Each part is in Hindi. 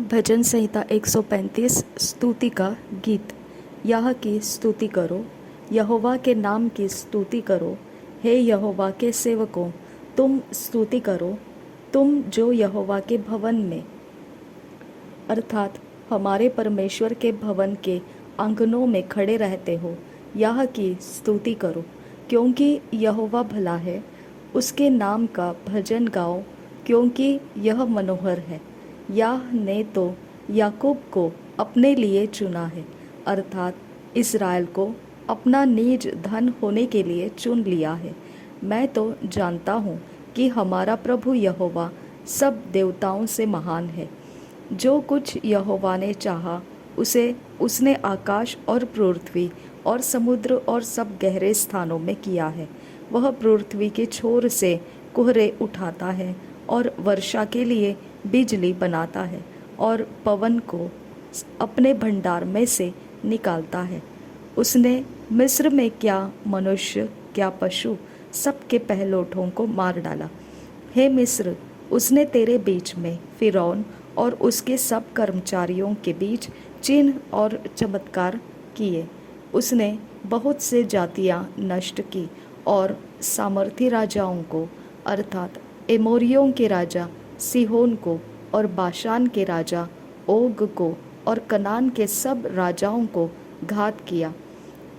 भजन संहिता 135 स्तुति का गीत। यह की स्तुति करो, यहोवा के नाम की स्तुति करो। हे यहोवा के सेवकों, तुम स्तुति करो, तुम जो यहोवा के भवन में अर्थात हमारे परमेश्वर के भवन के आंगनों में खड़े रहते हो। यह की स्तुति करो, क्योंकि यहोवा भला है। उसके नाम का भजन गाओ, क्योंकि यह मनोहर है। याह ने तो याकूब को अपने लिए चुना है, अर्थात इस्राएल को अपना निज धन होने के लिए चुन लिया है। मैं तो जानता हूँ कि हमारा प्रभु यहोवा सब देवताओं से महान है। जो कुछ यहोवा ने चाहा उसे उसने आकाश और पृथ्वी और समुद्र और सब गहरे स्थानों में किया है। वह पृथ्वी के छोर से कुहरे उठाता है और वर्षा के लिए बिजली बनाता है और पवन को अपने भंडार में से निकालता है। उसने मिस्र में क्या मनुष्य क्या पशु सबके पहलोठों को मार डाला। हे मिस्र, उसने तेरे बीच में फिरौन और उसके सब कर्मचारियों के बीच चिन्ह और चमत्कार किए। उसने बहुत से जातियां नष्ट की और सामर्थी राजाओं को अर्थात एमोरियों के राजा सिहोन को और बाशान के राजा ओग को और कनान के सब राजाओं को घात किया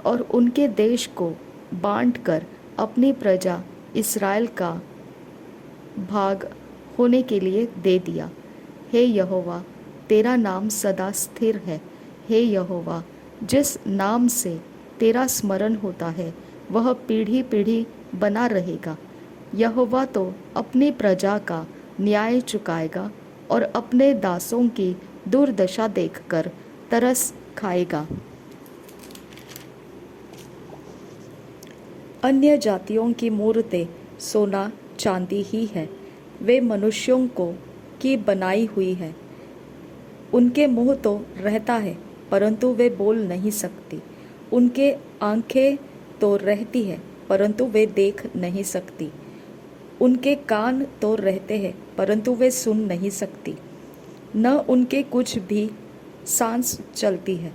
और उनके देश को बांटकर अपनी प्रजा इस्राएल का भाग होने के लिए दे दिया। हे यहोवा, तेरा नाम सदा स्थिर है। हे यहोवा, जिस नाम से तेरा स्मरण होता है वह पीढ़ी पीढ़ी बना रहेगा। यहोवा तो अपनी प्रजा का न्याय चुकाएगा और अपने दासों की दुर्दशा देखकर तरस खाएगा। अन्य जातियों की मूर्तें सोना चांदी ही है, वे मनुष्यों को की बनाई हुई है। उनके मुंह तो रहता है परंतु वे बोल नहीं सकती। उनके आंखें तो रहती है परंतु वे देख नहीं सकती। उनके कान तो रहते हैं परंतु वे सुन नहीं सकती। न उनके कुछ भी सांस चलती है।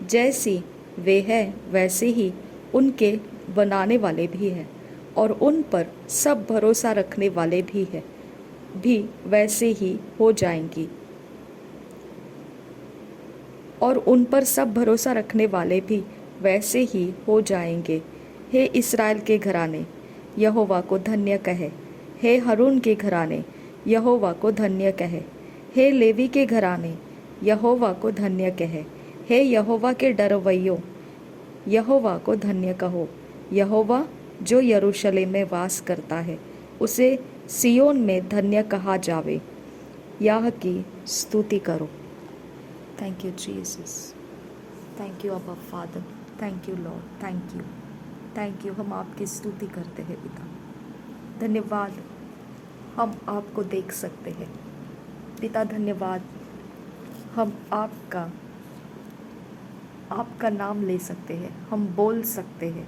जैसी वे हैं वैसे ही उनके बनाने वाले भी हैं और उन पर सब भरोसा रखने वाले भी वैसे ही हो जाएंगी और उन पर सब भरोसा रखने वाले भी वैसे ही हो जाएंगे। हे इस्राएल के घराने, यहोवा को धन्य कहे। हे हारून के घराने, यहोवा को धन्य कहे। हे लेवी के घराने, यहोवा को धन्य कहे। हे यहोवा के डरवैयों, यहोवा को धन्य कहो। यहोवा जो यरूशलेम में वास करता है उसे सियोन में धन्य कहा जावे। यह की स्तुति करो। Thank you Jesus, thank you अबा Father, thank you Lord, thank you. हम आपकी स्तुति करते हैं पिता। धन्यवाद, हम आपको देख सकते हैं पिता। धन्यवाद, हम आपका नाम ले सकते हैं, हम बोल सकते हैं,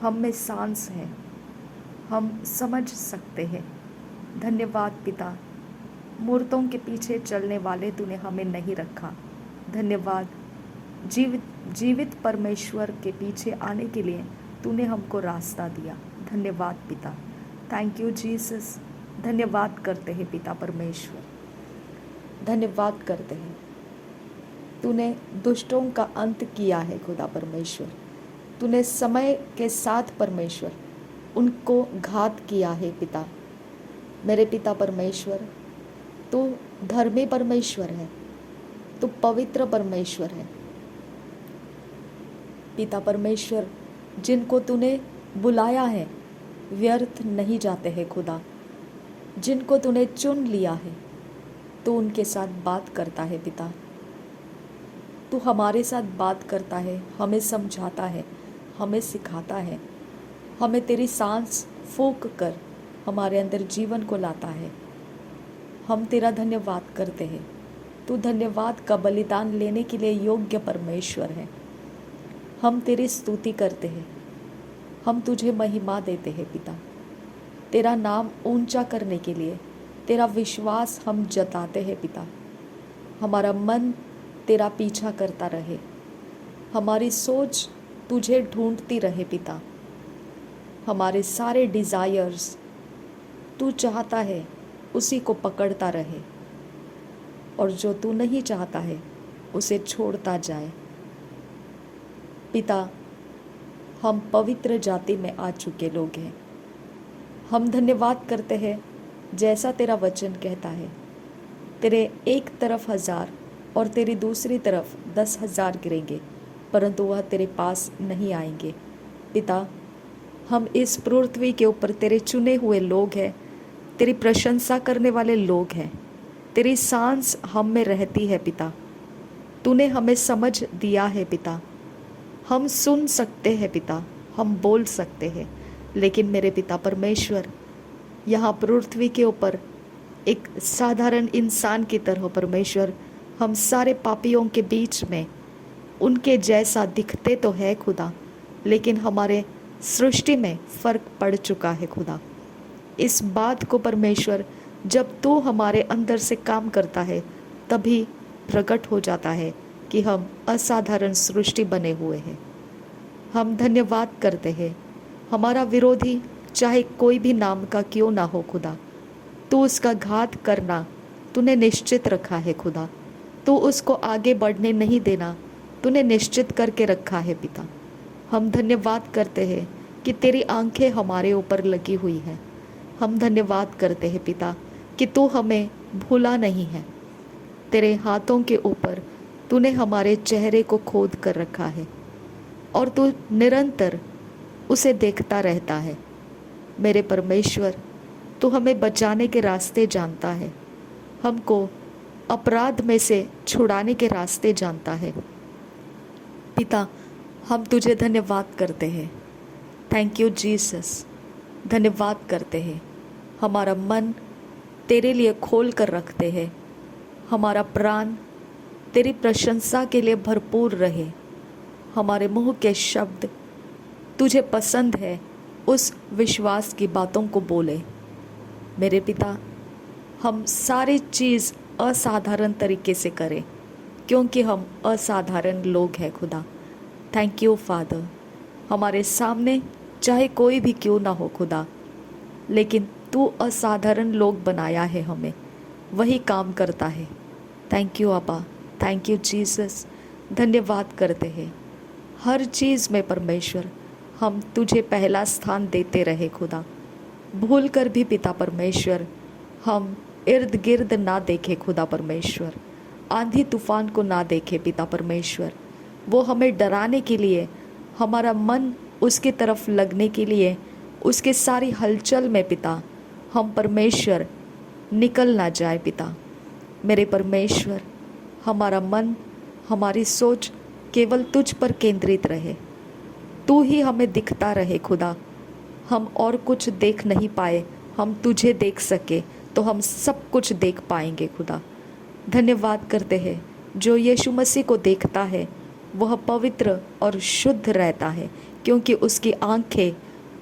हम में सांस है, हम समझ सकते हैं। धन्यवाद पिता, मूर्तों के पीछे चलने वाले तूने हमें नहीं रखा। धन्यवाद, जीवित परमेश्वर के पीछे आने के लिए तूने हमको रास्ता दिया। धन्यवाद पिता, थैंक यू जीसस। धन्यवाद करते हैं पिता परमेश्वर, धन्यवाद करते हैं। तूने दुष्टों का अंत किया है खुदा परमेश्वर। तूने समय के साथ परमेश्वर उनको घात किया है पिता। मेरे पिता परमेश्वर, तू धर्मी परमेश्वर है, तू पवित्र परमेश्वर है पिता परमेश्वर। जिनको तूने बुलाया है व्यर्थ नहीं जाते हैं खुदा। जिनको तूने चुन लिया है तो उनके साथ बात करता है पिता। तू हमारे साथ बात करता है, हमें समझाता है, हमें सिखाता है, हमें तेरी सांस फूंक कर हमारे अंदर जीवन को लाता है। हम तेरा धन्यवाद करते हैं। तू धन्यवाद का बलिदान लेने के लिए योग्य परमेश्वर है। हम तेरी स्तुति करते हैं, हम तुझे महिमा देते हैं पिता। तेरा नाम ऊंचा करने के लिए तेरा विश्वास हम जताते हैं पिता। हमारा मन तेरा पीछा करता रहे, हमारी सोच तुझे ढूंढती रहे पिता। हमारे सारे डिज़ायर्स तू चाहता है उसी को पकड़ता रहे, और जो तू नहीं चाहता है उसे छोड़ता जाए। पिता, हम पवित्र जाति में आ चुके लोग हैं। हम धन्यवाद करते हैं, जैसा तेरा वचन कहता है, तेरे एक तरफ 1000 और तेरी दूसरी तरफ 10,000 गिरेंगे, परंतु वह तेरे पास नहीं आएंगे। पिता, हम इस पृथ्वी के ऊपर तेरे चुने हुए लोग हैं, तेरी प्रशंसा करने वाले लोग हैं। तेरी सांस हम में रहती है पिता। तूने हमें समझ दिया है पिता। हम सुन सकते हैं पिता, हम बोल सकते हैं, लेकिन मेरे पिता परमेश्वर, यहाँ पृथ्वी के ऊपर एक साधारण इंसान की तरह परमेश्वर, हम सारे पापियों के बीच में उनके जैसा दिखते तो है खुदा, लेकिन हमारे सृष्टि में फ़र्क पड़ चुका है खुदा। इस बात को परमेश्वर जब तू हमारे अंदर से काम करता है तभी प्रकट हो जाता है कि हम असाधारण सृष्टि बने हुए हैं। हम धन्यवाद करते हैं। हमारा विरोधी चाहे कोई भी नाम का क्यों ना हो खुदा, तू उसका घात करना तूने निश्चित रखा है खुदा। तू उसको आगे बढ़ने नहीं देना तूने निश्चित करके रखा है पिता। हम धन्यवाद करते हैं कि तेरी आंखें हमारे ऊपर लगी हुई हैं। हम धन्यवाद करते हैं पिता कि तू हमें भूला नहीं है। तेरे हाथों के ऊपर तूने हमारे चेहरे को खोद कर रखा है और तू निरंतर उसे देखता रहता है। मेरे परमेश्वर, तू हमें बचाने के रास्ते जानता है, हमको अपराध में से छुड़ाने के रास्ते जानता है। पिता, हम तुझे धन्यवाद करते हैं। Thank you Jesus. धन्यवाद करते हैं। हमारा मन तेरे लिए खोल कर रखते हैं। हमारा प्राण तेरी प्रशंसा के लिए भरपूर रहे। हमारे मुंह के शब्द तुझे पसंद है उस विश्वास की बातों को बोले। मेरे पिता, हम सारी चीज़ असाधारण तरीके से करें, क्योंकि हम असाधारण लोग हैं खुदा। Thank you father. हमारे सामने चाहे कोई भी क्यों ना हो खुदा, लेकिन तू असाधारण लोग बनाया है, हमें वही काम करता है। थैंक यू अब्बा, थैंक यू जीसस। धन्यवाद करते हैं। हर चीज़ में परमेश्वर हम तुझे पहला स्थान देते रहे खुदा। भूल कर भी पिता परमेश्वर हम इर्द गिर्द ना देखे खुदा परमेश्वर, आंधी तूफान को ना देखे पिता परमेश्वर। वो हमें डराने के लिए, हमारा मन उसकी तरफ लगने के लिए, उसके सारी हलचल में पिता हम परमेश्वर निकल ना जाए पिता। मेरे परमेश्वर, हमारा मन, हमारी सोच केवल तुझ पर केंद्रित रहे। तू ही हमें दिखता रहे खुदा। हम और कुछ देख नहीं पाए, हम तुझे देख सके तो हम सब कुछ देख पाएंगे खुदा। धन्यवाद करते हैं, जो यीशु मसीह को देखता है वह पवित्र और शुद्ध रहता है, क्योंकि उसकी आंखें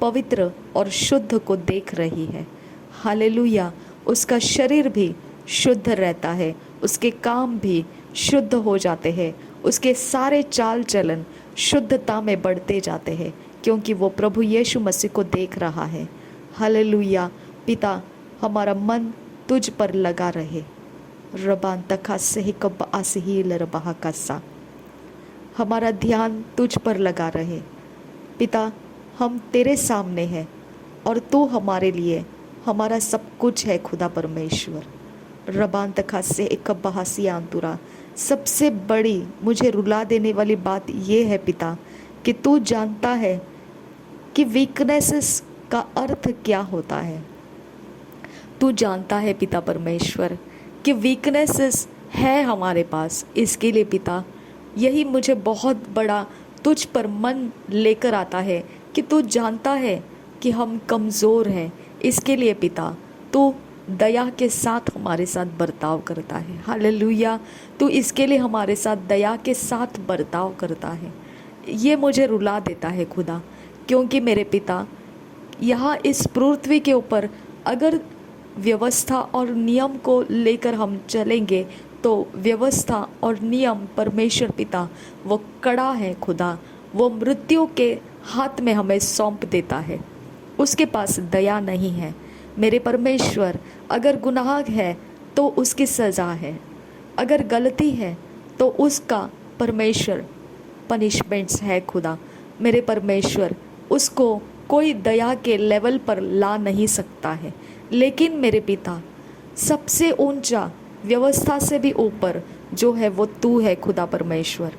पवित्र और शुद्ध को देख रही है। हालेलुया। उसका शरीर भी शुद्ध रहता है, उसके काम भी शुद्ध हो जाते हैं, उसके सारे चाल चलन शुद्धता में बढ़ते जाते हैं, क्योंकि वो प्रभु यीशु मसीह को देख रहा है। हालेलुया। पिता, हमारा मन तुझ पर लगा रहे। रबान तखा से कब आसहील रबा कसा, हमारा ध्यान तुझ पर लगा रहे। पिता, हम तेरे सामने हैं और तू हमारे लिए हमारा सब कुछ है खुदा परमेश्वर। रबान तखा से एक बहासी आंतुरा, सबसे बड़ी मुझे रुला देने वाली बात यह है पिता कि तू जानता है कि वीकनेसेस का अर्थ क्या होता है। तू जानता है पिता परमेश्वर कि वीकनेसेस है हमारे पास। इसके लिए पिता, यही मुझे बहुत बड़ा तुझ पर मन लेकर आता है कि तू जानता है कि हम कमज़ोर हैं। इसके लिए पिता, तू दया के साथ हमारे साथ बर्ताव करता है। हालेलुया। तू इसके लिए हमारे साथ दया के साथ बर्ताव करता है। ये मुझे रुला देता है खुदा, क्योंकि मेरे पिता, यहाँ इस पृथ्वी के ऊपर अगर व्यवस्था और नियम को लेकर हम चलेंगे तो व्यवस्था और नियम परमेश्वर पिता वो कड़ा है खुदा, वो मृत्यु के हाथ में हमें सौंप देता है। उसके पास दया नहीं है मेरे परमेश्वर। अगर गुनाह है तो उसकी सज़ा है, अगर गलती है तो उसका परमेश्वर पनिशमेंट्स है खुदा। मेरे परमेश्वर उसको कोई दया के लेवल पर ला नहीं सकता है। लेकिन मेरे पिता सबसे ऊंचा, व्यवस्था से भी ऊपर जो है वो तू है खुदा परमेश्वर।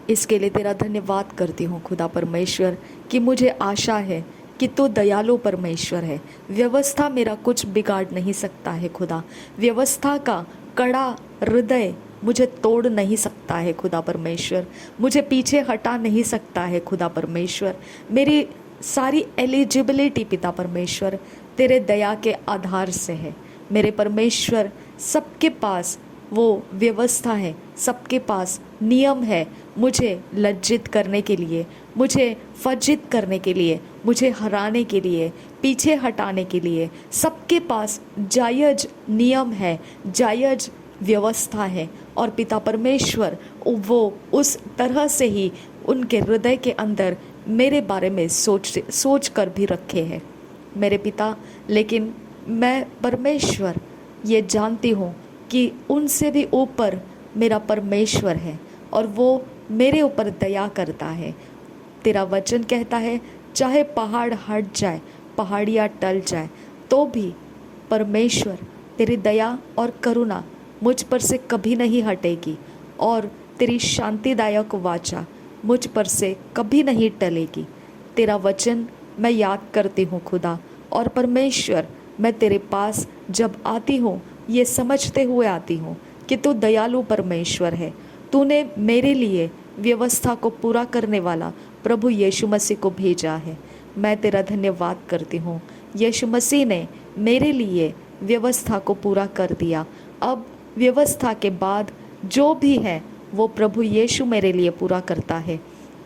इसके लिए तेरा धन्यवाद करती हूँ खुदा परमेश्वर कि मुझे आशा है कि तू दयालु परमेश्वर है। व्यवस्था मेरा कुछ बिगाड़ नहीं सकता है खुदा। व्यवस्था का कड़ा हृदय मुझे तोड़ नहीं सकता है खुदा परमेश्वर, मुझे पीछे हटा नहीं सकता है खुदा परमेश्वर। मेरी सारी एलिजिबिलिटी पिता परमेश्वर तेरे दया के आधार से है मेरे परमेश्वर। सबके पास वो व्यवस्था है, सबके पास नियम है मुझे लज्जित करने के लिए, मुझे फज्जित करने के लिए, मुझे हराने के लिए, पीछे हटाने के लिए। सबके पास जायज़ नियम है, जायज़ व्यवस्था है। और पिता परमेश्वर वो उस तरह से ही उनके हृदय के अंदर मेरे बारे में सोच कर भी रखे हैं मेरे पिता। लेकिन मैं परमेश्वर ये जानती हूँ कि उनसे भी ऊपर मेरा परमेश्वर है और वो मेरे ऊपर दया करता है। तेरा वचन कहता है चाहे पहाड़ हट जाए, पहाड़ियाँ टल जाए, तो भी परमेश्वर तेरी दया और करुणा मुझ पर से कभी नहीं हटेगी और तेरी शांतिदायक वाचा मुझ पर से कभी नहीं टलेगी। तेरा वचन मैं याद करती हूँ खुदा। और परमेश्वर मैं तेरे पास जब आती हूँ ये समझते हुए आती हूँ कि तू दयालु परमेश्वर है। तूने मेरे लिए व्यवस्था को पूरा करने वाला प्रभु यीशु मसीह को भेजा है। मैं तेरा धन्यवाद करती हूँ। यीशु मसीह ने मेरे लिए व्यवस्था को पूरा कर दिया। अब व्यवस्था के बाद जो भी है वो प्रभु यीशु मेरे लिए पूरा करता है।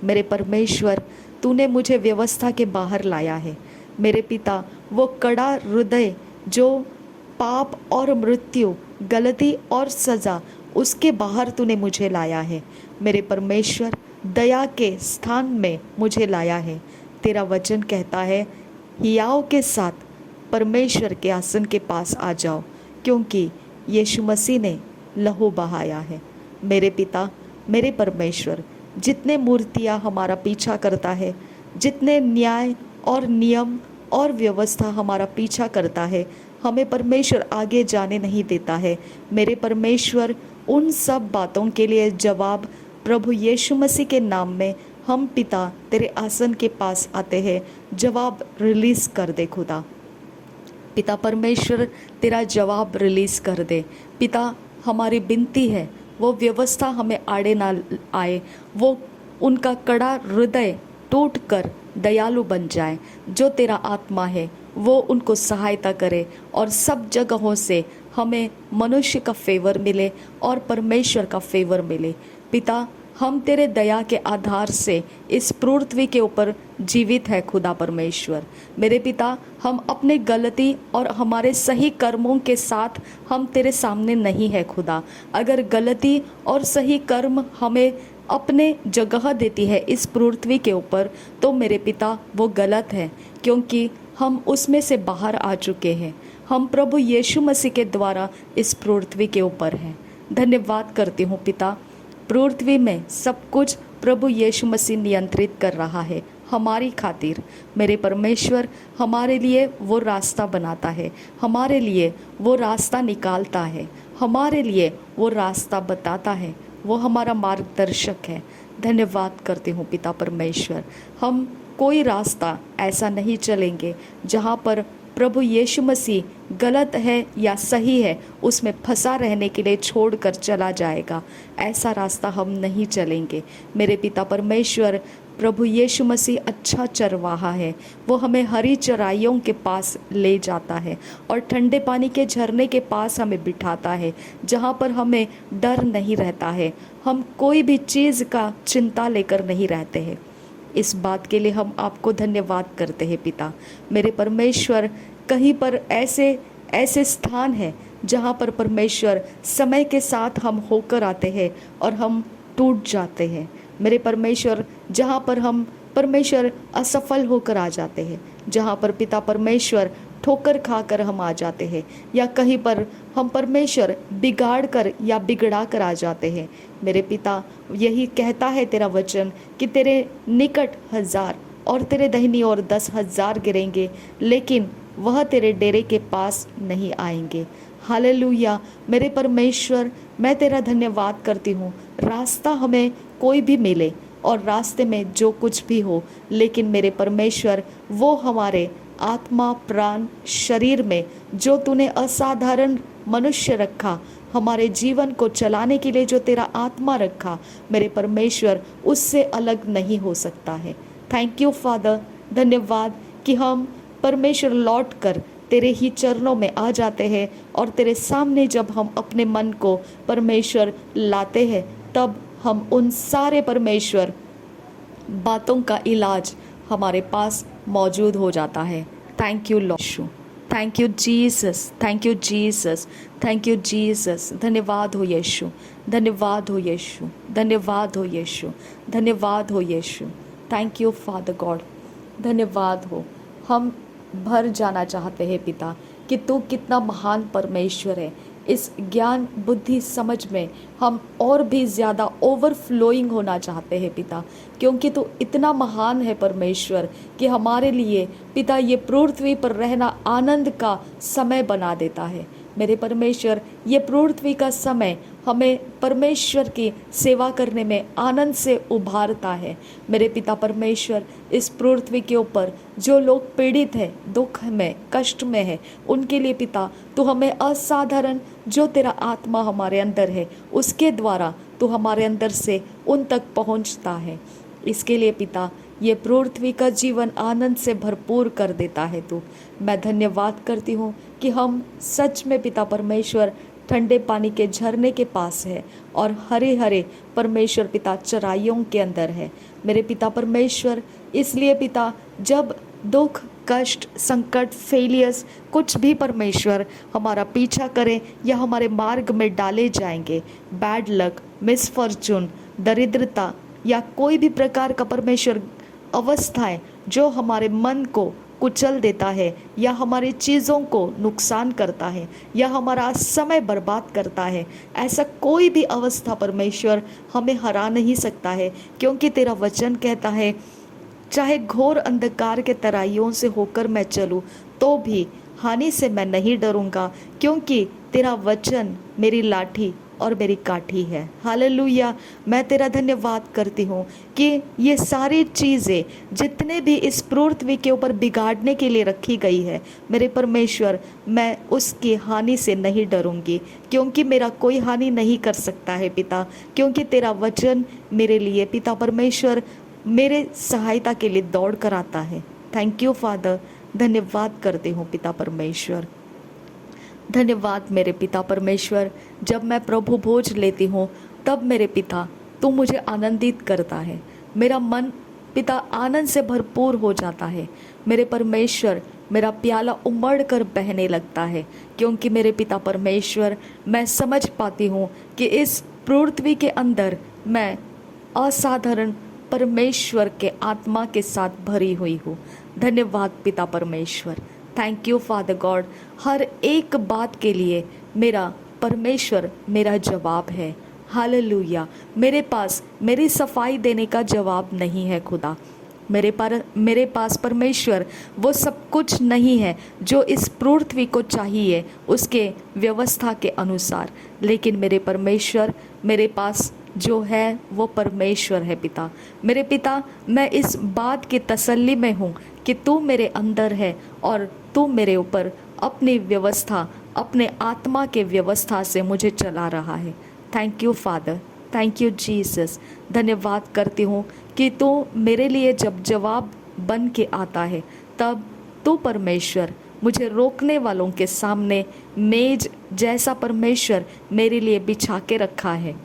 मेरे परमेश्वर तूने मुझे व्यवस्था के बाहर लाया है मेरे पिता। वो कड़ा हृदय जो पाप और मृत्यु, गलती और सज़ा, उसके बाहर तूने मुझे लाया है मेरे परमेश्वर। दया के स्थान में मुझे लाया है। तेरा वचन कहता है हियाव के साथ परमेश्वर के आसन के पास आ जाओ, क्योंकि यीशु मसीह ने लहू बहाया है मेरे पिता। मेरे परमेश्वर जितने मूर्तियाँ हमारा पीछा करता है, जितने न्याय और नियम और व्यवस्था हमारा पीछा करता है, हमें परमेश्वर आगे जाने नहीं देता है मेरे परमेश्वर। उन सब बातों के लिए जवाब प्रभु यीशु मसीह के नाम में हम पिता तेरे आसन के पास आते हैं। जवाब रिलीज़ कर दे खुदा। पिता परमेश्वर तेरा जवाब रिलीज़ कर दे पिता। हमारी विनती है वो व्यवस्था हमें आड़े ना आए, वो उनका कड़ा हृदय टूट कर दयालु बन जाए। जो तेरा आत्मा है वो उनको सहायता करे और सब जगहों से हमें मनुष्य का फेवर मिले और परमेश्वर का फेवर मिले। पिता हम तेरे दया के आधार से इस पृथ्वी के ऊपर जीवित है खुदा परमेश्वर। मेरे पिता हम अपने गलती और हमारे सही कर्मों के साथ हम तेरे सामने नहीं है खुदा। अगर गलती और सही कर्म हमें अपने जगह देती है इस पृथ्वी के ऊपर, तो मेरे पिता वो गलत है, क्योंकि हम उसमें से बाहर आ चुके हैं। हम प्रभु यीशु मसीह के द्वारा इस पृथ्वी के ऊपर हैं। धन्यवाद करती हूँ पिता। पृथ्वी में सब कुछ प्रभु यीशु मसीह नियंत्रित कर रहा है हमारी खातिर। मेरे परमेश्वर हमारे लिए वो रास्ता बनाता है, हमारे लिए वो रास्ता निकालता है, हमारे लिए वो रास्ता बताता है, वो हमारा मार्गदर्शक है। धन्यवाद करती हूँ पिता परमेश्वर। हम कोई रास्ता ऐसा नहीं चलेंगे जहाँ पर प्रभु यीशु मसीह गलत है या सही है उसमें फंसा रहने के लिए छोड़कर चला जाएगा। ऐसा रास्ता हम नहीं चलेंगे मेरे पिता परमेश्वर। प्रभु यीशु मसीह अच्छा चरवाहा है, वो हमें हरी चराइयों के पास ले जाता है और ठंडे पानी के झरने के पास हमें बिठाता है, जहाँ पर हमें डर नहीं रहता है। हम कोई भी चीज़ का चिंता लेकर नहीं रहते हैं। इस बात के लिए हम आपको धन्यवाद करते हैं पिता। मेरे परमेश्वर कहीं पर ऐसे स्थान है जहाँ पर परमेश्वर समय के साथ हम होकर आते हैं और हम टूट जाते हैं। मेरे परमेश्वर, जहाँ पर हम परमेश्वर असफल होकर आ जाते हैं, जहाँ पर पिता परमेश्वर ठोकर खाकर हम आ जाते हैं, या कहीं पर हम परमेश्वर बिगाड़ कर या बिगड़ा कर आ जाते हैं, मेरे पिता, यही कहता है तेरा वचन कि तेरे निकट 1000 और तेरे दाहिनी ओर 10,000 गिरेंगे, लेकिन वह तेरे डेरे के पास नहीं आएंगे। हालेलुया। मेरे परमेश्वर, मैं तेरा धन्यवाद करती हूँ। रास्ता हमें कोई भी मिले और रास्ते में जो कुछ भी हो, लेकिन मेरे परमेश्वर, वो हमारे आत्मा, प्राण, शरीर में जो तूने असाधारण मनुष्य रखा, हमारे जीवन को चलाने के लिए जो तेरा आत्मा रखा, मेरे परमेश्वर, उससे अलग नहीं हो सकता है। Thank you father. धन्यवाद कि हम परमेश्वर लौट कर तेरे ही चरणों में आ जाते हैं, और तेरे सामने जब हम अपने मन को परमेश्वर लाते हैं, तब हम उन सारे परमेश्वर बातों का इलाज हमारे पास मौजूद हो जाता है। Thank you Lord, thank you Jesus, thank you Jesus, thank you Jesus. धन्यवाद हो यीशु, धन्यवाद हो यीशु, धन्यवाद हो यीशु, धन्यवाद हो यीशु। थैंक यू फादर गॉड, धन्यवाद हो। हम भर जाना चाहते हैं पिता कि तू कितना महान परमेश्वर है। इस ज्ञान, बुद्धि, समझ में हम और भी ज़्यादा ओवरफ्लोइंग होना चाहते हैं पिता, क्योंकि तू इतना महान है परमेश्वर कि हमारे लिए पिता ये पृथ्वी पर रहना आनंद का समय बना देता है। मेरे परमेश्वर, ये पृथ्वी का समय हमें परमेश्वर की सेवा करने में आनंद से उभारता है। मेरे पिता परमेश्वर, इस पृथ्वी के ऊपर जो लोग पीड़ित हैं, दुख में, कष्ट में है, उनके लिए पिता तू हमें असाधारण जो तेरा आत्मा हमारे अंदर है, उसके द्वारा तू हमारे अंदर से उन तक पहुंचता है। इसके लिए पिता ये पृथ्वी का जीवन आनंद से भरपूर कर देता है तू। मैं धन्यवाद करती हूँ कि हम सच में पिता परमेश्वर ठंडे पानी के झरने के पास है और हरे हरे परमेश्वर पिता चराइयों के अंदर है। मेरे पिता परमेश्वर, इसलिए पिता जब दुख, कष्ट, संकट, फेलियर्स कुछ भी परमेश्वर हमारा पीछा करें या हमारे मार्ग में डाले जाएंगे, बैड लक, मिसफॉर्चून, दरिद्रता या कोई भी प्रकार का परमेश्वर अवस्थाएं जो हमारे मन को कुचल देता है या हमारी चीज़ों को नुकसान करता है या हमारा समय बर्बाद करता है, ऐसा कोई भी अवस्था परमेश्वर हमें हरा नहीं सकता है, क्योंकि तेरा वचन कहता है चाहे घोर अंधकार के तराइयों से होकर मैं चलूँ तो भी हानि से मैं नहीं डरूंगा, क्योंकि तेरा वचन मेरी लाठी और मेरी काठी है। हालेलुया। मैं तेरा धन्यवाद करती हूँ कि ये सारी चीज़ें जितने भी इस पृथ्वी के ऊपर बिगाड़ने के लिए रखी गई है, मेरे परमेश्वर, मैं उसकी हानि से नहीं डरूंगी, क्योंकि मेरा कोई हानि नहीं कर सकता है पिता, क्योंकि तेरा वचन मेरे लिए पिता परमेश्वर मेरे सहायता के लिए दौड़ कर आता है। Thank you father. धन्यवाद करती हूँ पिता परमेश्वर। धन्यवाद मेरे पिता परमेश्वर। जब मैं प्रभु भोज लेती हूँ तब मेरे पिता तू मुझे आनंदित करता है। मेरा मन पिता आनंद से भरपूर हो जाता है। मेरे परमेश्वर, मेरा प्याला उमड़ कर बहने लगता है, क्योंकि मेरे पिता परमेश्वर, मैं समझ पाती हूँ कि इस पृथ्वी के अंदर मैं असाधारण परमेश्वर के आत्मा के साथ भरी हुई हूँ। धन्यवाद पिता परमेश्वर। Thank you Father God. हर एक बात के लिए मेरा परमेश्वर मेरा जवाब है। हालेलुया। मेरे पास मेरी सफाई देने का जवाब नहीं है खुदा। मेरे पास परमेश्वर वो सब कुछ नहीं है जो इस पृथ्वी को चाहिए उसके व्यवस्था के अनुसार, लेकिन मेरे परमेश्वर, मेरे पास जो है वो परमेश्वर है पिता। मेरे पिता, मैं इस बात की तसल्ली में हूँ कि तू मेरे अंदर है और तू मेरे ऊपर अपनी व्यवस्था, अपने आत्मा के व्यवस्था से मुझे चला रहा है। Thank you father, thank you Jesus. धन्यवाद करती हूँ कि तू मेरे लिए जब जवाब बन के आता है, तब तू परमेश्वर मुझे रोकने वालों के सामने मेज जैसा परमेश्वर मेरे लिए बिछा के रखा है,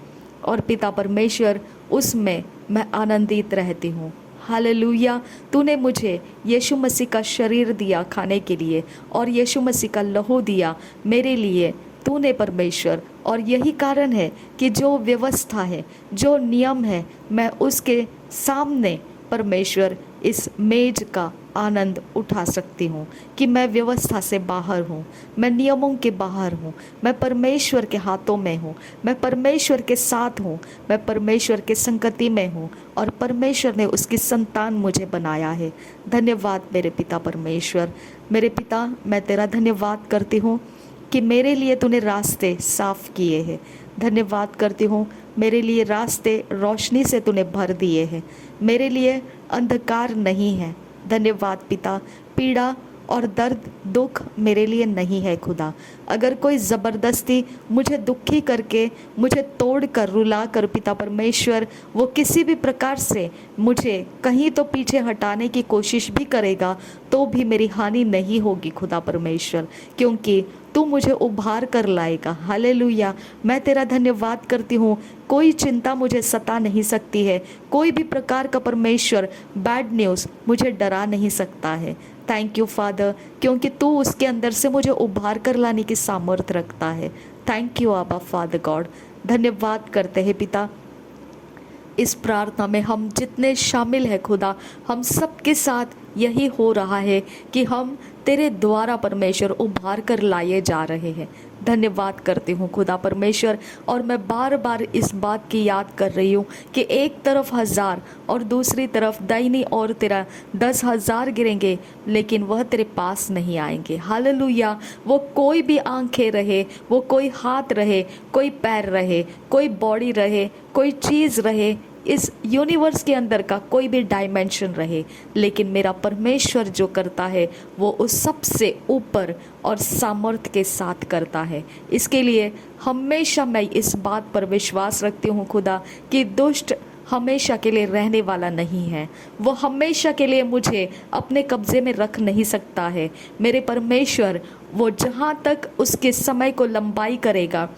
और पिता परमेश्वर उसमें मैं आनंदित रहती हूँ। हालेलुया। तूने मुझे यीशु मसीह का शरीर दिया खाने के लिए और यीशु मसीह का लहू दिया मेरे लिए तूने परमेश्वर, और यही कारण है कि जो व्यवस्था है, जो नियम है, मैं उसके सामने परमेश्वर इस मेज का आनंद उठा सकती हूँ कि मैं व्यवस्था से बाहर हूँ, मैं नियमों के बाहर हूँ, मैं परमेश्वर के हाथों में हूँ, मैं परमेश्वर के साथ हूँ, मैं परमेश्वर के संगति में हूँ और परमेश्वर ने उसकी संतान मुझे बनाया है। धन्यवाद मेरे पिता परमेश्वर। मेरे पिता, मैं तेरा धन्यवाद करती हूँ कि मेरे लिए तूने रास्ते साफ किए हैं। धन्यवाद करती हूँ, मेरे लिए रास्ते रोशनी से तूने भर दिए हैं, मेरे लिए अंधकार नहीं है। धन्यवाद पिता, पीड़ा और दर्द दुख मेरे लिए नहीं है खुदा। अगर कोई ज़बरदस्ती मुझे दुखी करके, मुझे तोड़ कर, रुला कर पिता परमेश्वर, वो किसी भी प्रकार से मुझे कहीं तो पीछे हटाने की कोशिश भी करेगा, तो भी मेरी हानि नहीं होगी खुदा परमेश्वर, क्योंकि तू मुझे उभार कर लाएगा। हालेलुया। मैं तेरा धन्यवाद करती हूँ, कोई चिंता मुझे सता नहीं सकती है, कोई भी प्रकार का परमेश्वर बैड न्यूज़ मुझे डरा नहीं सकता है। थैंक यू फादर, क्योंकि तू उसके अंदर से मुझे उभार कर लाने की सामर्थ्य रखता है। थैंक यू आबा फादर गॉड। धन्यवाद करते हैं पिता। इस प्रार्थना में हम जितने शामिल हैं खुदा, हम सबके साथ यही हो रहा है कि हम तेरे द्वारा परमेश्वर उभार कर लाए जा रहे हैं। धन्यवाद करती हूँ खुदा परमेश्वर। और मैं बार बार इस बात की याद कर रही हूँ कि एक तरफ 1000 और दूसरी तरफ दाहिनी ओर तेरा 10,000 गिरेंगे, लेकिन वह तेरे पास नहीं आएंगे। हालेलुया। वो कोई भी आंखें रहे, वो कोई हाथ रहे, कोई पैर रहे, कोई बॉडी रहे, कोई चीज़ रहे, इस यूनिवर्स के अंदर का कोई भी डायमेंशन रहे, लेकिन मेरा परमेश्वर जो करता है वो उस सबसे ऊपर और सामर्थ्य के साथ करता है। इसके लिए हमेशा मैं इस बात पर विश्वास रखती हूँ खुदा कि दुष्ट हमेशा के लिए रहने वाला नहीं है। वो हमेशा के लिए मुझे अपने कब्ज़े में रख नहीं सकता है। मेरे परमेश्वर वो जहाँ तक उसके समय को लंबाई करेगा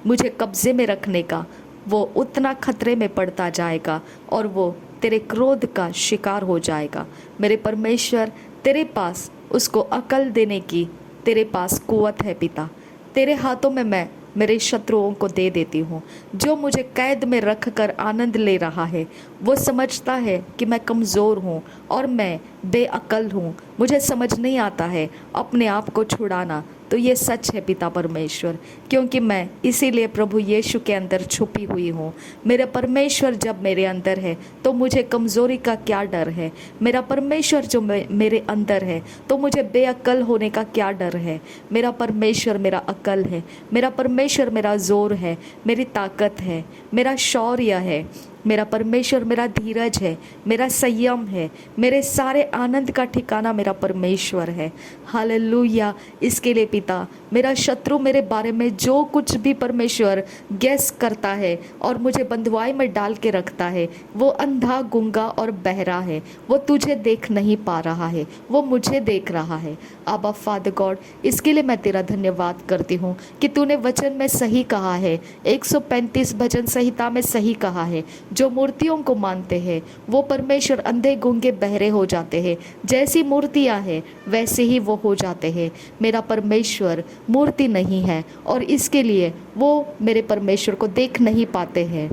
मुझे कब्ज़े में रखने का, वो उतना खतरे में पड़ता जाएगा और वो तेरे क्रोध का शिकार हो जाएगा। मेरे परमेश्वर, तेरे पास उसको अकल देने की तेरे पास कुवत है पिता। तेरे हाथों में मैं मेरे शत्रुओं को दे देती हूँ। जो मुझे कैद में रख कर आनंद ले रहा है, वो समझता है कि मैं कमज़ोर हूँ और मैं बेअकल हूँ, मुझे समझ नहीं आता है अपने आप को छुड़ाना। तो ये सच है पिता परमेश्वर, क्योंकि मैं इसीलिए प्रभु यीशु के अंदर छुपी हुई हूँ। मेरे परमेश्वर जब मेरे अंदर है तो मुझे कमज़ोरी का क्या डर है। मेरा परमेश्वर जो मेरे अंदर है तो मुझे बेअक्ल होने का क्या डर है। मेरा परमेश्वर मेरा अकल है, मेरा परमेश्वर मेरा ज़ोर है, मेरी ताकत है, मेरा शौर्य है, मेरा परमेश्वर मेरा धीरज है, मेरा संयम है, मेरे सारे आनंद का ठिकाना मेरा परमेश्वर है। हालेलुया। इसके लिए पिता, मेरा शत्रु मेरे बारे में जो कुछ भी परमेश्वर गैस करता है और मुझे बंधुआई में डाल के रखता है, वो अंधा, गुंगा और बहरा है। वो तुझे देख नहीं पा रहा है, वो मुझे देख रहा है। आबा फादर गॉड, इसके लिए मैं तेरा धन्यवाद करती हूँ कि तूने वचन में सही कहा है, 135 भजन संहिता में सही कहा है, जो मूर्तियों को मानते हैं वो परमेश्वर अंधे, गूंगे, बहरे हो जाते हैं। जैसी मूर्तियां हैं वैसे ही वो हो जाते हैं। मेरा परमेश्वर मूर्ति नहीं है और इसके लिए वो मेरे परमेश्वर को देख नहीं पाते हैं,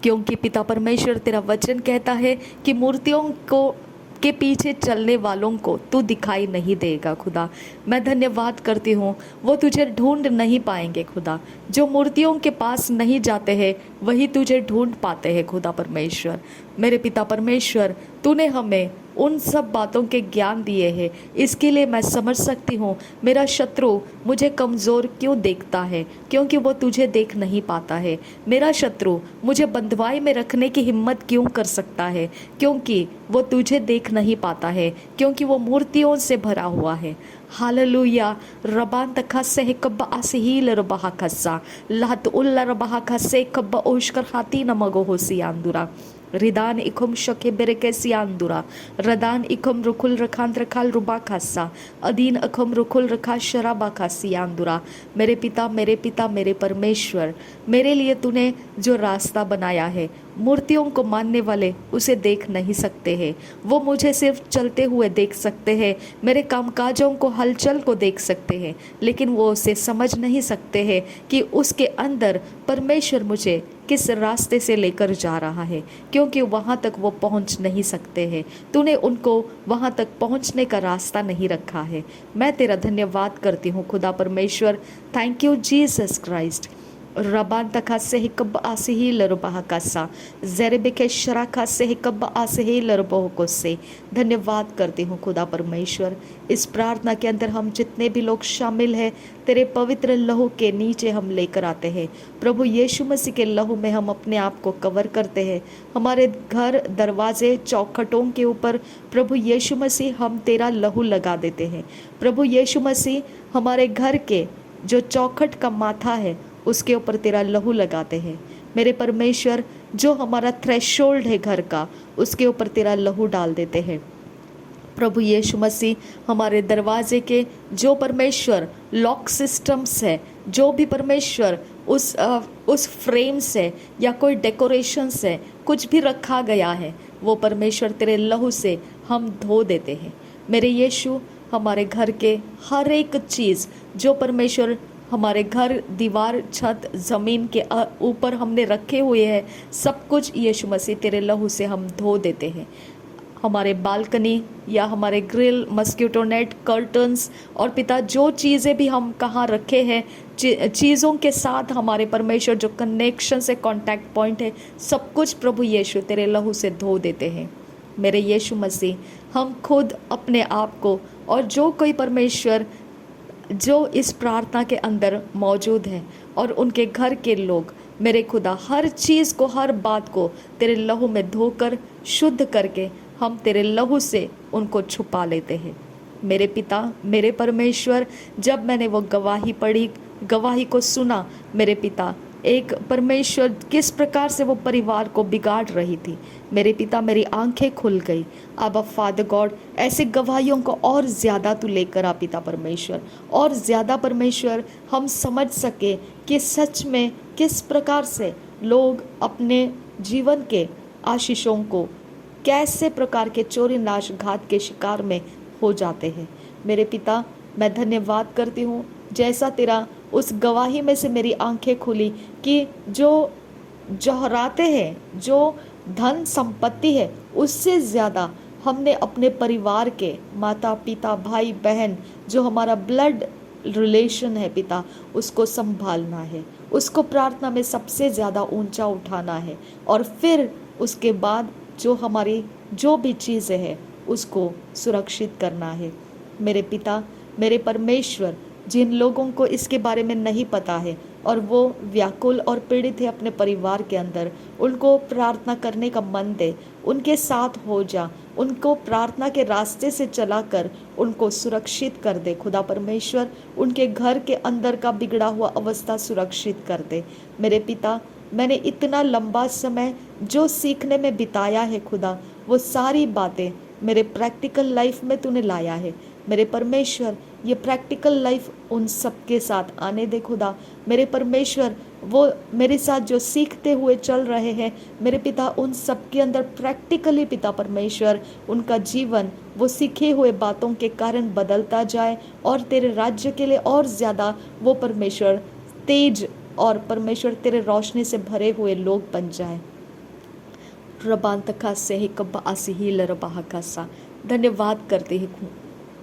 क्योंकि पिता परमेश्वर तेरा वचन कहता है कि मूर्तियों को के पीछे चलने वालों को तू दिखाई नहीं देगा। खुदा, मैं धन्यवाद करती हूँ, वो तुझे ढूंढ नहीं पाएंगे खुदा। जो मूर्तियों के पास नहीं जाते हैं वही तुझे ढूंढ पाते हैं खुदा परमेश्वर। मेरे पिता परमेश्वर, तूने हमें उन सब बातों के ज्ञान दिए हैं। इसके लिए मैं समझ सकती हूँ मेरा शत्रु मुझे कमज़ोर क्यों देखता है, क्योंकि वो तुझे देख नहीं पाता है। मेरा शत्रु मुझे बंधुआई में रखने की हिम्मत क्यों कर सकता है, क्योंकि वो तुझे देख नहीं पाता है, क्योंकि वो मूर्तियों से भरा हुआ है। हालेलुया। रबान तखसे है कब्बा आसहील रबाहा खस्सा लात उल्ला रबाहा खस्से कब्बा ओशकर हाती नमगो होसी आंदुरा। रिदान इखम शके बेरेके सियांदुरा रदान इखम रुकुल रखान रखाल रुबा खासा अदीन अखम रुकुल रखा शराबा खासी आंदुरा। मेरे पिता मेरे परमेश्वर, मेरे लिए तूने जो रास्ता बनाया है, मूर्तियों को मानने वाले उसे देख नहीं सकते हैं, वो मुझे सिर्फ चलते हुए देख सकते हैं, मेरे कामकाजों को हलचल को देख सकते हैं, लेकिन वो उसे समझ नहीं सकते हैं कि उसके अंदर परमेश्वर मुझे किस रास्ते से लेकर जा रहा है, क्योंकि वहाँ तक वो पहुँच नहीं सकते हैं। तूने उनको वहाँ तक पहुँचने का रास्ता नहीं रखा है। मैं तेरा धन्यवाद करती हूँ खुदा परमेश्वर। Thank you Jesus Christ. रबान तका से ही कब आसे ही लरबाह कासा ज़ेरेबे के शराखा से ही कब आसे ही लरबोह को से। धन्यवाद करती हूँ खुदा परमेश्वर। इस प्रार्थना के अंदर हम जितने भी लोग शामिल हैं, तेरे पवित्र लहू के नीचे हम लेकर आते हैं। प्रभु यीशु मसीह के लहू में हम अपने आप को कवर करते हैं। हमारे घर, दरवाजे, चौखटों के ऊपर प्रभु यीशु मसीह हम तेरा लहू लगा देते हैं। प्रभु यीशु मसीह हमारे घर के जो चौखट का माथा है उसके ऊपर तेरा लहू लगाते हैं। मेरे परमेश्वर, जो हमारा थ्रेशोल्ड है घर का, उसके ऊपर तेरा लहू डाल देते हैं। प्रभु यीशु मसीह हमारे दरवाजे के जो परमेश्वर लॉक सिस्टम्स है, जो भी परमेश्वर उस फ्रेम से या कोई डेकोरेशन से कुछ भी रखा गया है, वो परमेश्वर तेरे लहू से हम धो देते हैं। मेरे यीशु, हमारे घर के हर एक चीज़ जो परमेश्वर हमारे घर, दीवार, छत, ज़मीन के ऊपर हमने रखे हुए हैं, सब कुछ यीशु मसीह तेरे लहू से हम धो देते हैं। हमारे बालकनी या हमारे ग्रिल, मस्किटो नेट, कर्टन्स और पिता जो चीज़ें भी हम कहाँ रखे हैं, चीज़ों के साथ हमारे परमेश्वर जो कनेक्शन से कांटेक्ट पॉइंट है, सब कुछ प्रभु यीशु तेरे लहू से धो देते हैं। मेरे यीशु मसीह, हम खुद अपने आप को और जो कोई परमेश्वर जो इस प्रार्थना के अंदर मौजूद हैं और उनके घर के लोग, मेरे खुदा, हर चीज़ को, हर बात को तेरे लहू में धोकर शुद्ध करके हम तेरे लहू से उनको छुपा लेते हैं। मेरे पिता, मेरे परमेश्वर, जब मैंने वो गवाही पढ़ी, गवाही को सुना, मेरे पिता, एक परमेश्वर किस प्रकार से वो परिवार को बिगाड़ रही थी, मेरे पिता, मेरी आंखें खुल गई। अब फादर गॉड, ऐसे गवाहियों को और ज़्यादा तू लेकर आ पिता परमेश्वर, और ज़्यादा परमेश्वर हम समझ सके कि सच में किस प्रकार से लोग अपने जीवन के आशीषों को कैसे प्रकार के चोरी, नाश, घात के शिकार में हो जाते हैं। मेरे पिता, मैं धन्यवाद करती हूँ, जैसा तेरा उस गवाही में से मेरी आंखें खुली कि जो जौहराते हैं, जो धन संपत्ति है, उससे ज़्यादा हमने अपने परिवार के माता पिता, भाई बहन, जो हमारा ब्लड रिलेशन है पिता, उसको संभालना है, उसको प्रार्थना में सबसे ज़्यादा ऊंचा उठाना है, और फिर उसके बाद जो हमारी जो भी चीज़ें हैं उसको सुरक्षित करना है। मेरे पिता, मेरे परमेश्वर, जिन लोगों को इसके बारे में नहीं पता है और वो व्याकुल और पीड़ित है अपने परिवार के अंदर, उनको प्रार्थना करने का मन दे, उनके साथ हो जा, उनको प्रार्थना के रास्ते से चलाकर उनको सुरक्षित कर दे। खुदा परमेश्वर, उनके घर के अंदर का बिगड़ा हुआ अवस्था सुरक्षित कर दे। मेरे पिता, मैंने इतना लंबा समय जो सीखने में बिताया है खुदा, वो सारी बातें मेरे प्रैक्टिकल लाइफ में तूने लाया है। मेरे परमेश्वर, ये प्रैक्टिकल लाइफ उन सब के साथ आने दे खुदा। मेरे परमेश्वर, वो मेरे साथ जो सीखते हुए चल रहे हैं मेरे पिता, उन सब के अंदर प्रैक्टिकली पिता परमेश्वर, उनका जीवन वो सीखे हुए बातों के कारण बदलता जाए, और तेरे राज्य के लिए और ज़्यादा वो परमेश्वर तेज और परमेश्वर तेरे रोशनी से भरे हुए लोग बन जाए। रबान तका से ही कब आसी ही लरबाह का सा। धन्यवाद करते हैं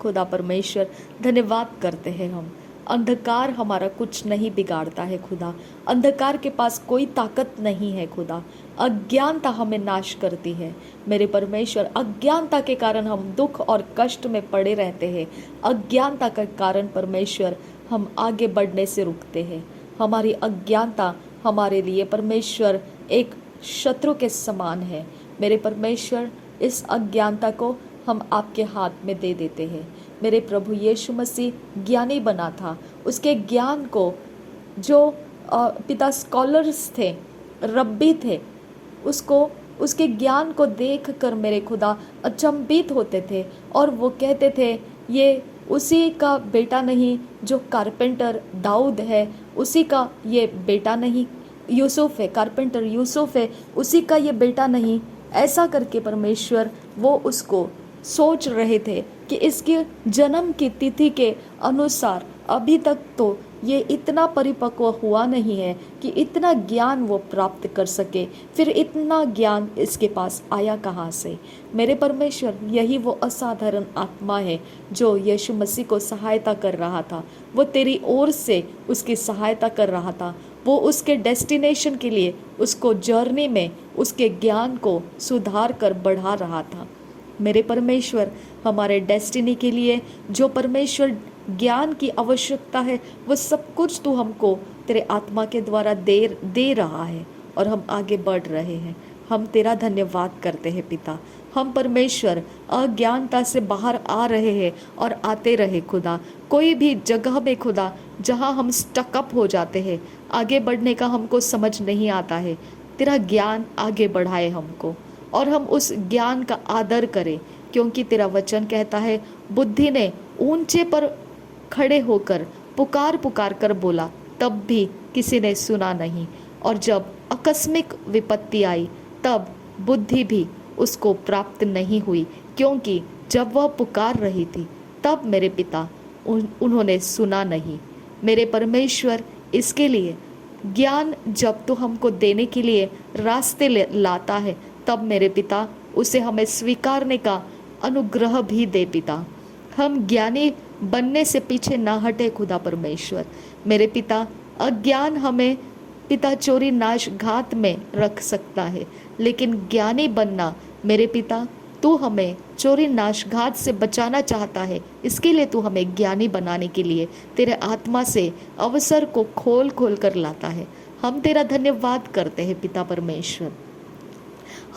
खुदा परमेश्वर, धन्यवाद करते हैं हम। अंधकार हमारा कुछ नहीं बिगाड़ता है खुदा, अंधकार के पास कोई ताकत नहीं है खुदा। अज्ञानता हमें नाश करती है मेरे परमेश्वर। अज्ञानता के कारण हम दुख और कष्ट में पड़े रहते हैं। अज्ञानता के कारण परमेश्वर हम आगे बढ़ने से रुकते हैं। हमारी अज्ञानता हमारे लिए परमेश्वर एक शत्रु के समान है। मेरे परमेश्वर, इस अज्ञानता को हम आपके हाथ में दे देते हैं। मेरे प्रभु यीशु मसीह ज्ञानी बना था, उसके ज्ञान को जो पिता स्कॉलर्स थे, रब्बी थे, उसको उसके ज्ञान को देख कर मेरे खुदा अचंभित होते थे और वो कहते थे ये उसी का बेटा नहीं जो कारपेंटर दाऊद है, उसी का ये बेटा नहीं यूसुफ है, कारपेंटर यूसुफ है, उसी का ये बेटा नहीं। ऐसा करके परमेश्वर वो उसको सोच रहे थे कि इसके जन्म की तिथि के अनुसार अभी तक तो ये इतना परिपक्व हुआ नहीं है कि इतना ज्ञान वो प्राप्त कर सके। फिर इतना ज्ञान इसके पास आया कहाँ से? मेरे परमेश्वर, यही वो असाधारण आत्मा है जो यीशु मसीह को सहायता कर रहा था। वो तेरी ओर से उसकी सहायता कर रहा था। वो उसके डेस्टिनेशन के लिए उसको जर्नी में उसके ज्ञान को सुधार कर बढ़ा रहा था। मेरे परमेश्वर, हमारे डेस्टिनी के लिए जो परमेश्वर ज्ञान की आवश्यकता है वो सब कुछ तू हमको तेरे आत्मा के द्वारा दे रहा है और हम आगे बढ़ रहे हैं। हम तेरा धन्यवाद करते हैं पिता। हम परमेश्वर अज्ञानता से बाहर आ रहे हैं और आते रहे खुदा। कोई भी जगह में खुदा जहाँ हम स्टकअप हो जाते हैं, आगे बढ़ने का हमको समझ नहीं आता है, तेरा ज्ञान आगे बढ़ाए हमको और हम उस ज्ञान का आदर करें, क्योंकि तेरा वचन कहता है बुद्धि ने ऊंचे पर खड़े होकर पुकार पुकार कर बोला, तब भी किसी ने सुना नहीं, और जब आकस्मिक विपत्ति आई तब बुद्धि भी उसको प्राप्त नहीं हुई, क्योंकि जब वह पुकार रही थी तब मेरे पिता उन्होंने सुना नहीं। मेरे परमेश्वर, इसके लिए ज्ञान जब तो हमको देने के लिए रास्ते लाता है, तब मेरे पिता उसे हमें स्वीकारने का अनुग्रह भी दे पिता। हम ज्ञानी बनने से पीछे ना हटे खुदा परमेश्वर। मेरे पिता, अज्ञान हमें पिता चोरी नाश घात में रख सकता है, लेकिन ज्ञानी बनना मेरे पिता, तू हमें चोरी नाश घात से बचाना चाहता है। इसके लिए तू हमें ज्ञानी बनाने के लिए तेरे आत्मा से अवसर को खोल खोल कर लाता है। हम तेरा धन्यवाद करते हैं पिता परमेश्वर।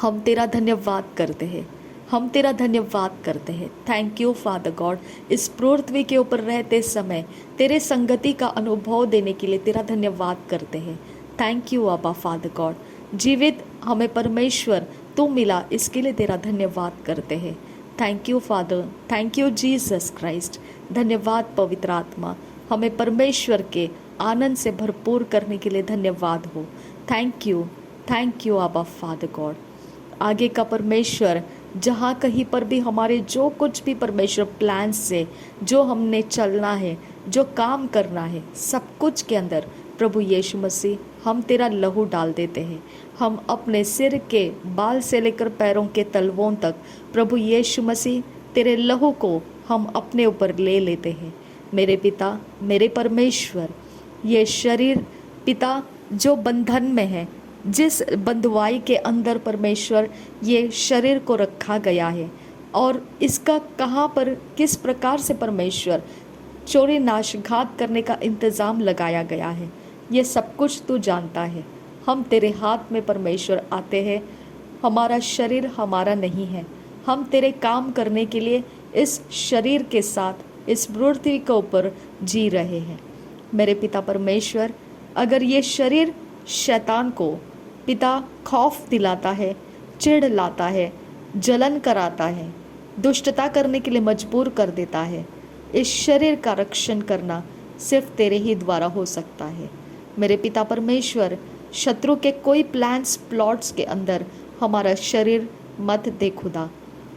हम तेरा धन्यवाद करते हैं। हम तेरा धन्यवाद करते हैं। थैंक यू फादर गॉड, इस पृथ्वी के ऊपर रहते समय तेरे संगति का अनुभव देने के लिए तेरा धन्यवाद करते हैं। थैंक यू अब्बा फादर गॉड, जीवित हमें परमेश्वर तू मिला, इसके लिए तेरा धन्यवाद करते हैं। Thank you father, thank you Jesus Christ. धन्यवाद पवित्र आत्मा, हमें परमेश्वर के आनंद से भरपूर करने के लिए धन्यवाद हो। थैंक यू अब्बा फादर गॉड। आगे का परमेश्वर, जहाँ कहीं पर भी हमारे जो कुछ भी परमेश्वर प्लान से जो हमने चलना है, जो काम करना है, सब कुछ के अंदर प्रभु यीशु मसीह हम तेरा लहू डाल देते हैं। हम अपने सिर के बाल से लेकर पैरों के तलवों तक प्रभु यीशु मसीह तेरे लहू को हम अपने ऊपर ले लेते हैं। मेरे पिता, मेरे परमेश्वर, ये शरीर पिता जो बंधन में है, जिस बंधुआई के अंदर परमेश्वर ये शरीर को रखा गया है, और इसका कहाँ पर किस प्रकार से परमेश्वर चोरी नाशघात करने का इंतज़ाम लगाया गया है, ये सब कुछ तू जानता है। हम तेरे हाथ में परमेश्वर आते हैं। हमारा शरीर हमारा नहीं है, हम तेरे काम करने के लिए इस शरीर के साथ इस पृथ्वी के ऊपर जी रहे हैं। मेरे पिता परमेश्वर, अगर ये शरीर शैतान को पिता खौफ दिलाता है, चिढ़ लाता है, जलन कराता है, दुष्टता करने के लिए मजबूर कर देता है, इस शरीर का रक्षण करना सिर्फ तेरे ही द्वारा हो सकता है। मेरे पिता परमेश्वर, शत्रु के कोई प्लान्स प्लॉट्स के अंदर हमारा शरीर मत दे खुदा।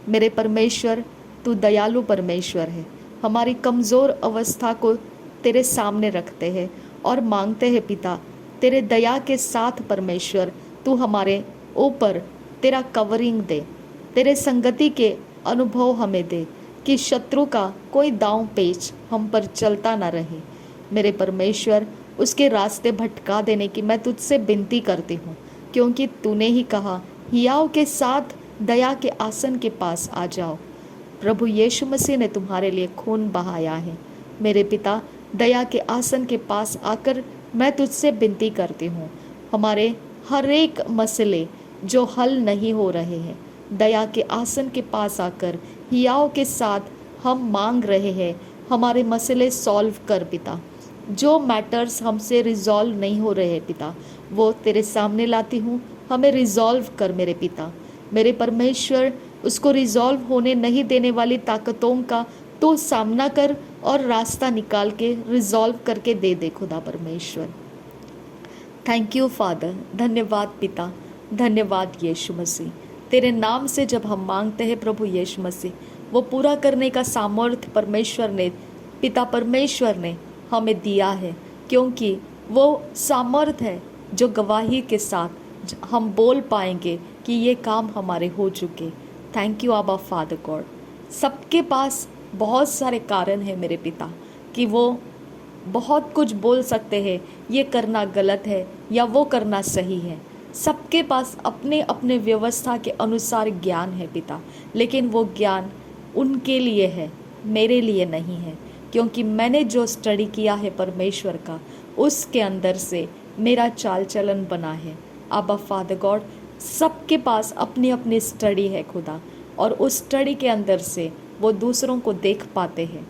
मेरे परमेश्वर, तू दयालु परमेश्वर है। हमारी कमज़ोर अवस्था को तेरे सामने रखते हैं और मांगते हैं पिता, तेरे दया के साथ परमेश्वर तू हमारे ऊपर तेरा कवरिंग दे, तेरे संगति के अनुभव हमें दे कि शत्रु का कोई दांव पेच हम पर चलता ना रहे। मेरे परमेश्वर, उसके रास्ते भटका देने की मैं तुझसे विनती करती हूँ, क्योंकि तूने ही कहा, हियाव के साथ दया के आसन के पास आ जाओ। प्रभु यीशु मसीह ने तुम्हारे लिए खून बहाया है। मेरे पिता, दया के आसन के पास आकर मैं तुझसे विनती करती हूँ, हमारे हर एक मसले जो हल नहीं हो रहे हैं, दया के आसन के पास आकर हियाव के साथ हम मांग रहे हैं, हमारे मसले सॉल्व कर पिता। जो मैटर्स हमसे रिजॉल्व नहीं हो रहे पिता, वो तेरे सामने लाती हूँ हमें रिजॉल्व कर मेरे पिता। मेरे परमेश्वर, उसको रिजॉल्व होने नहीं देने वाली ताकतों का तो सामना कर और रास्ता निकाल के रिजॉल्व करके दे दे खुदा परमेश्वर। थैंक यू फादर, धन्यवाद पिता, धन्यवाद यीशु मसीह। तेरे नाम से जब हम मांगते हैं प्रभु यीशु मसीह, वो पूरा करने का सामर्थ्य परमेश्वर ने, पिता परमेश्वर ने हमें दिया है, क्योंकि वो सामर्थ्य है जो गवाही के साथ हम बोल पाएंगे कि ये काम हमारे हो चुके। थैंक यू आबा फादर गॉड। सबके पास बहुत सारे कारण हैं मेरे पिता कि वो बहुत कुछ बोल सकते हैं, ये करना गलत है या वो करना सही है। सबके पास अपने अपने व्यवस्था के अनुसार ज्ञान है पिता, लेकिन वो ज्ञान उनके लिए है, मेरे लिए नहीं है, क्योंकि मैंने जो स्टडी किया है परमेश्वर का, उसके अंदर से मेरा चाल चलन बना है। आबा फादर गॉड, सबके पास अपनी अपनी स्टडी है खुदा, और उस स्टडी के अंदर से वो दूसरों को देख पाते हैं।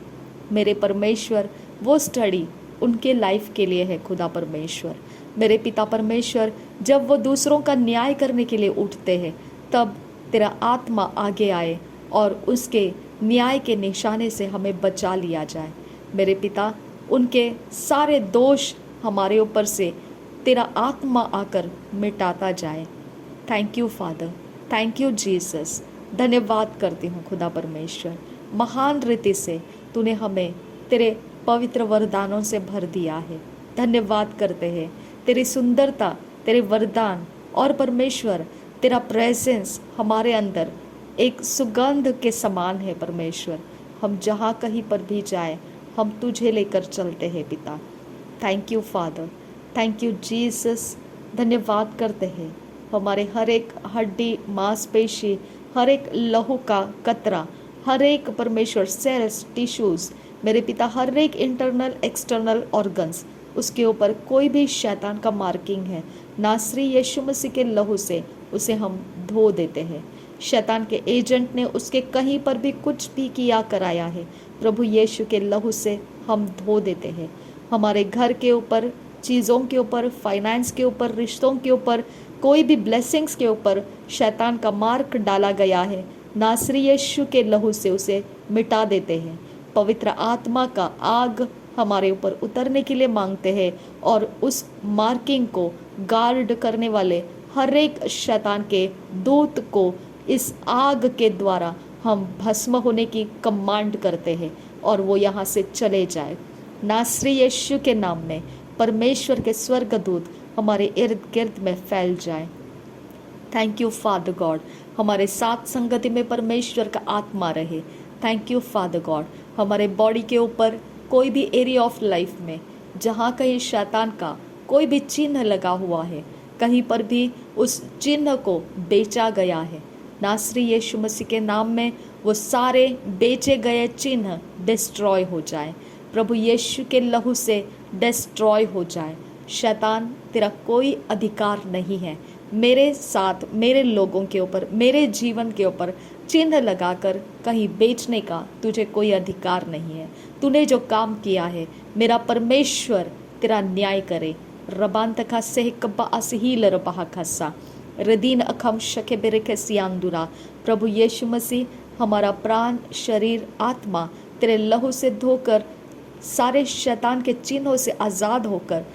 मेरे परमेश्वर, वो स्टडी उनके लाइफ के लिए है खुदा परमेश्वर। मेरे पिता परमेश्वर, जब वो दूसरों का न्याय करने के लिए उठते हैं, तब तेरा आत्मा आगे आए और उसके न्याय के निशाने से हमें बचा लिया जाए। मेरे पिता, उनके सारे दोष हमारे ऊपर से तेरा आत्मा आकर मिटाता जाए। Thank you father, thank you Jesus. धन्यवाद करती हूँ खुदा परमेश्वर, महान रीति से तूने हमें तेरे पवित्र वरदानों से भर दिया है। धन्यवाद करते हैं, तेरी सुंदरता, तेरे वरदान और परमेश्वर तेरा प्रेजेंस हमारे अंदर एक सुगंध के समान है परमेश्वर। हम जहाँ कहीं पर भी जाए, हम तुझे लेकर चलते हैं पिता। Thank you father, thank you Jesus. धन्यवाद करते हैं, हमारे हर एक हड्डी, मांसपेशी, हर एक लहू का कतरा, हर एक परमेश्वर सेल्स, टिश्यूज़, मेरे पिता, हर एक इंटरनल एक्सटर्नल ऑर्गन्स, उसके ऊपर कोई भी शैतान का मार्किंग है, नासरी यीशु मसीह के लहू से उसे हम धो देते हैं। शैतान के एजेंट ने उसके कहीं पर भी कुछ भी किया कराया है, प्रभु यीशु के लहू से हम धो देते हैं। हमारे घर के ऊपर, चीज़ों के ऊपर, फाइनेंस के ऊपर, रिश्तों के ऊपर, कोई भी ब्लेसिंग्स के ऊपर शैतान का मार्क डाला गया है, नासरी यीशु के लहू से उसे मिटा देते हैं। पवित्र आत्मा का आग हमारे ऊपर उतरने के लिए मांगते हैं, और उस मार्किंग को गार्ड करने वाले हर एक शैतान के दूत को इस आग के द्वारा हम भस्म होने की कमांड करते हैं, और वो यहाँ से चले जाए। नासरी यीशु के नाम में परमेश्वर के स्वर्गदूत हमारे इर्द गिर्द में फैल जाए। थैंक यू फादर गॉड, हमारे साथ संगति में परमेश्वर का आत्मा रहे। थैंक यू फादर गॉड, हमारे बॉडी के ऊपर कोई भी एरिया ऑफ लाइफ में जहाँ कहीं शैतान का कोई भी चिन्ह लगा हुआ है, कहीं पर भी उस चिन्ह को बेचा गया है, नासरी यीशु मसीह के नाम में वो सारे बेचे गए चिन्ह डिस्ट्रॉय हो जाए, प्रभु यीशु के लहू से डिस्ट्रॉय हो जाए। शैतान, तेरा कोई अधिकार नहीं है मेरे साथ, मेरे लोगों के ऊपर, मेरे जीवन के ऊपर चिन्ह लगाकर कहीं बेचने का तुझे कोई अधिकार नहीं है। तूने जो काम किया है, मेरा परमेश्वर तेरा न्याय करे। रबान तका से कब्बा असहील रबाह खस्सा रदीन अखम शके बेरके सियांदुरा। प्रभु यीशु मसीह, हमारा प्राण, शरीर, आत्मा तेरे लहू से धोकर, सारे शैतान के चिन्हों से आज़ाद होकर,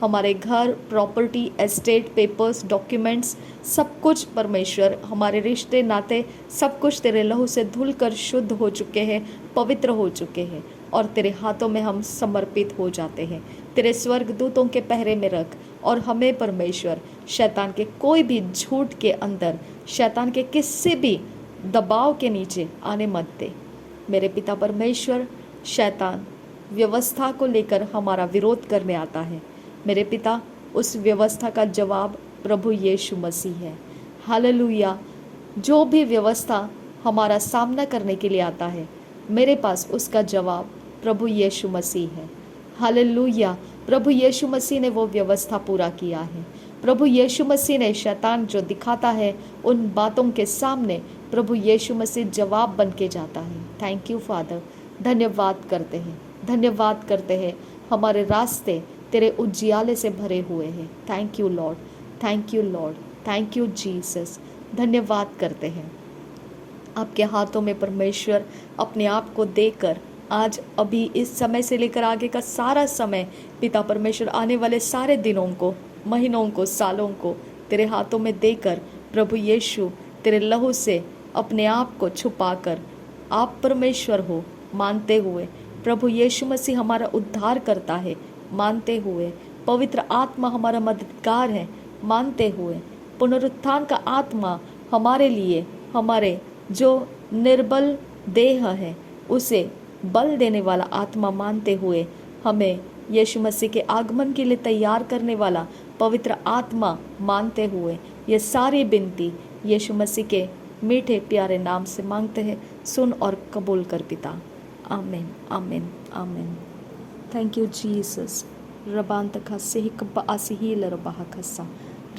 हमारे घर, प्रॉपर्टी, एस्टेट, पेपर्स, डॉक्यूमेंट्स, सब कुछ परमेश्वर, हमारे रिश्ते नाते, सब कुछ तेरे लहू से धुलकर शुद्ध हो चुके हैं, पवित्र हो चुके हैं, और तेरे हाथों में हम समर्पित हो जाते हैं। तेरे स्वर्गदूतों के पहरे में रख, और हमें परमेश्वर शैतान के कोई भी झूठ के अंदर, शैतान के किसी भी दबाव के नीचे आने मत दे। मेरे पिता परमेश्वर, शैतान व्यवस्था को लेकर हमारा विरोध करने आता है, मेरे पिता, उस व्यवस्था का जवाब प्रभु यीशु मसीह है। हालेलुया। जो भी व्यवस्था हमारा सामना करने के लिए आता है, मेरे पास उसका जवाब प्रभु यीशु मसीह है। हालेलुया। प्रभु यीशु मसीह ने वो व्यवस्था पूरा किया है। प्रभु यीशु मसीह ने शैतान जो दिखाता है, उन बातों के सामने प्रभु यीशु मसीह जवाब बन के जाता है। Thank you father. धन्यवाद करते हैं, धन्यवाद करते हैं। हमारे रास्ते तेरे उजियाले से भरे हुए हैं। Thank you Lord, thank you Lord, thank you Jesus. धन्यवाद करते हैं आपके हाथों में परमेश्वर अपने आप को देकर आज अभी इस समय से लेकर आगे का सारा समय पिता परमेश्वर आने वाले सारे दिनों को, महीनों को, सालों को तेरे हाथों में देकर प्रभु यीशु तेरे लहू से अपने आप को छुपाकर आप परमेश्वर हो मानते हुए, प्रभु यीशु मसीह हमारा उद्धार करता है मानते हुए, पवित्र आत्मा हमारा मददगार है मानते हुए, पुनरुत्थान का आत्मा हमारे लिए, हमारे जो निर्बल देह है उसे बल देने वाला आत्मा मानते हुए, हमें यीशु मसीह के आगमन के लिए तैयार करने वाला पवित्र आत्मा मानते हुए, ये सारी विनती यीशु मसीह के मीठे प्यारे नाम से मांगते हैं। सुन और कबूल कर पिता। आमीन आमीन आमीन। Thank you Jesus. रबांत खस्से हिकब आसिही लरबाह खस्सा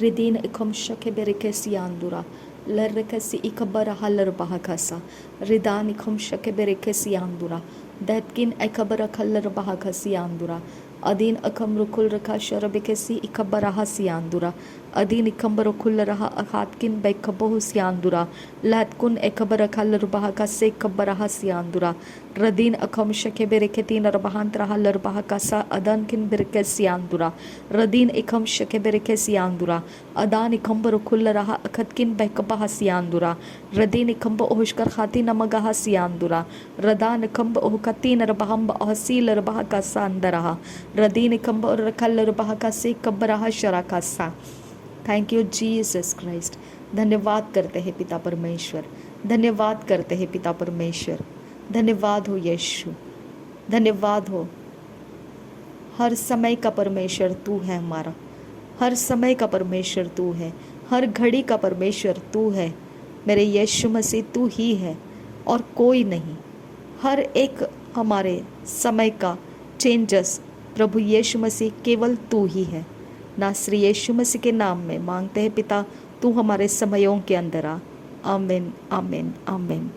रिदीन इखम शके बेरिकेसी आंदुरा लर्रेकेसी इकबर हलरबाह खस्सा रिदान इखम शके बेरिकेसी आंदुरा दैतकिन इकबर खलरबाह खसी आंदुरा अदीन अखम रुकुल रखा शरबिकेसी इकबरहा सियांदुरा अदीन इकम्बर खुल रहा अखातकिन बैकबहु सियांदुरा लहतकुन एकबर खलरबाह का से कब्बरहा सियांदुरा रदीन अखम शके बेरेकेतीन रबहांत रहा लरबाह का सा अदन किन बेरके सियांदुरा रदीन इखम शके बेरेके सियांदुरा अदान इकम्बर खुल रहा अखतकिन बैकबहा सियांदुरा रदीन इकम्ब ओहशकर खाती नमगहा सियांदुरा रदान इकम्ब ओहकतीन रबहम्ब अहसील रबाह का सा अंदरहा रदीन इकम्ब और रखल रबाह का से कब्बरहा शरा का सा। Thank you Jesus Christ. धन्यवाद करते हैं पिता परमेश्वर, धन्यवाद करते हैं पिता परमेश्वर। धन्यवाद हो यीशु, धन्यवाद हो। हर समय का परमेश्वर तू है हमारा, हर समय का परमेश्वर तू है, हर घड़ी का परमेश्वर तू है। मेरे यीशु मसीह तू ही है और कोई नहीं। हर एक हमारे समय का चेंजेस प्रभु यीशु मसीह केवल तू ही है। नासरी यीशु मसीह के नाम में मांगते हैं पिता, तू हमारे समयों के अंदर आ। आमीन आमीन आमीन।